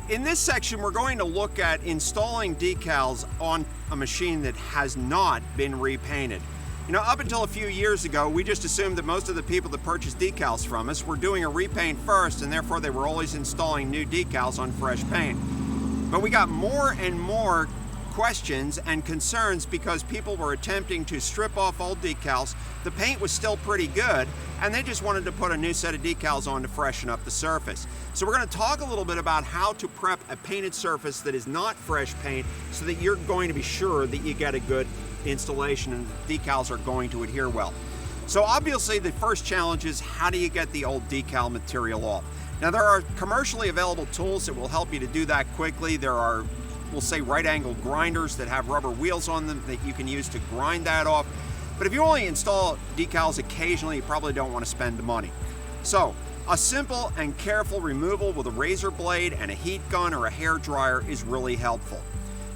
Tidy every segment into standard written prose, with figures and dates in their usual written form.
In this section, we're going to look at installing decals on a machine that has not been repainted. You know, up until a few years ago, we just assumed that most of the people that purchased decals from us were doing a repaint first, and therefore they were always installing new decals on fresh paint. But we got more and more questions and concerns because people were attempting to strip off old decals. The paint was still pretty good, and they just wanted to put a new set of decals on to freshen up the surface. So we're going to talk a little bit about how to prep a painted surface that is not fresh paint so that you're going to be sure that you get a good installation and the decals are going to adhere well. So obviously the first challenge is, how do you get the old decal material off? Now, there are commercially available tools that will help you to do that quickly. There are, we'll say, right-angle grinders that have rubber wheels on them that you can use to grind that off. But if you only install decals occasionally, you probably don't want to spend the money. So a simple and careful removal with a razor blade and a heat gun or a hair dryer is really helpful.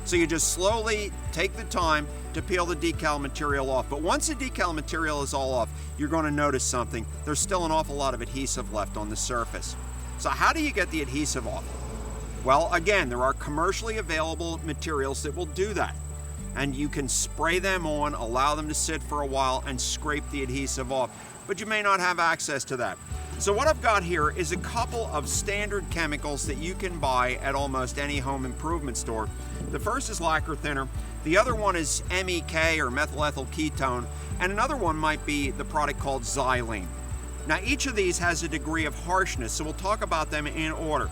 So you just slowly take the time to peel the decal material off. But once the decal material is all off, you're going to notice something. There's still an awful lot of adhesive left on the surface. So how do you get the adhesive off? Well, again, there are commercially available materials that will do that. And you can spray them on, allow them to sit for a while, and scrape the adhesive off. But you may not have access to that. So what I've got here is a couple of standard chemicals that you can buy at almost any home improvement store. The first is lacquer thinner. The other one is MEK, or methyl ethyl ketone. And another one might be the product called xylene. Now, each of these has a degree of harshness, so we'll talk about them in order.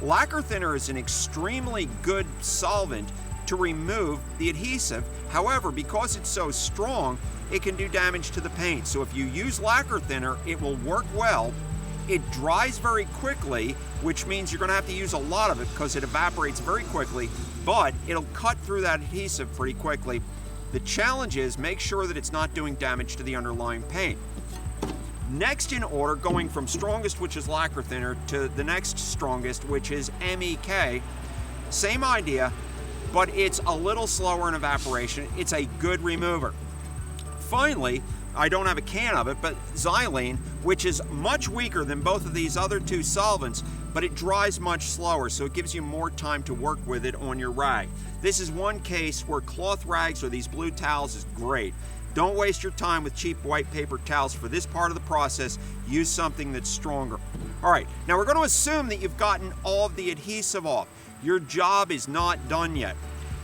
Lacquer thinner is an extremely good solvent to remove the adhesive. However, because it's so strong, it can do damage to the paint. So if you use lacquer thinner, it will work well. It dries very quickly, which means you're going to have to use a lot of it because it evaporates very quickly, but it'll cut through that adhesive pretty quickly. The challenge is, make sure that it's not doing damage to the underlying paint. Next in order, going from strongest, which is lacquer thinner, to the next strongest, which is MEK. Same idea, but it's a little slower in evaporation. It's a good remover. Finally, I don't have a can of it, but xylene, which is much weaker than both of these other two solvents, but it dries much slower, so it gives you more time to work with it on your rag. This is one case where cloth rags or these blue towels is great. Don't waste your time with cheap white paper towels for this part of the process. Use something that's stronger. All right, now we're going to assume that you've gotten all of the adhesive off. Your job is not done yet.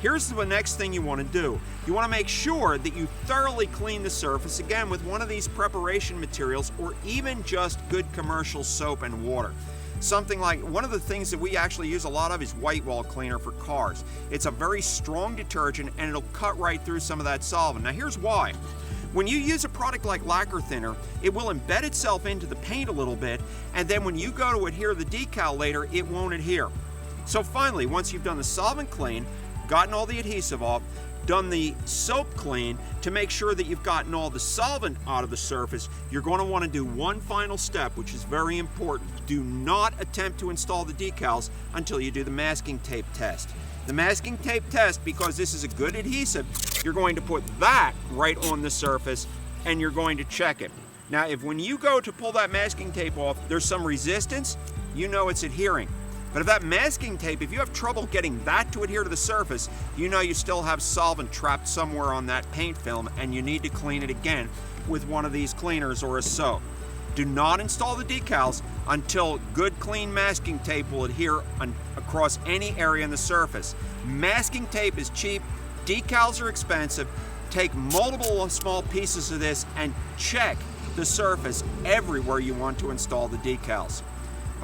Here's the next thing you want to do. You want to make sure that you thoroughly clean the surface, again, with one of these preparation materials or even just good commercial soap and water. Something like, one of the things that we actually use a lot of is white wall cleaner for cars. It's a very strong detergent and it'll cut right through some of that solvent. Now here's why. When you use a product like lacquer thinner, it will embed itself into the paint a little bit, and then when you go to adhere the decal later, it won't adhere. So finally, once you've done the solvent clean, gotten all the adhesive off, done the soap clean to make sure that you've gotten all the solvent out of the surface, you're going to want to do one final step, which is very important. Do not attempt to install the decals until you do the masking tape test. The masking tape test, because this is a good adhesive, you're going to put that right on the surface and you're going to check it. Now, if when you go to pull that masking tape off, there's some resistance, you know it's adhering. But if that masking tape, if you have trouble getting that to adhere to the surface, you know you still have solvent trapped somewhere on that paint film and you need to clean it again with one of these cleaners or a soap. Do not install the decals until good clean masking tape will adhere across any area in the surface. Masking tape is cheap, decals are expensive. Take multiple small pieces of this and check the surface everywhere you want to install the decals.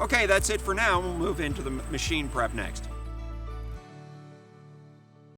Okay, that's it for now. We'll move into the machine prep next.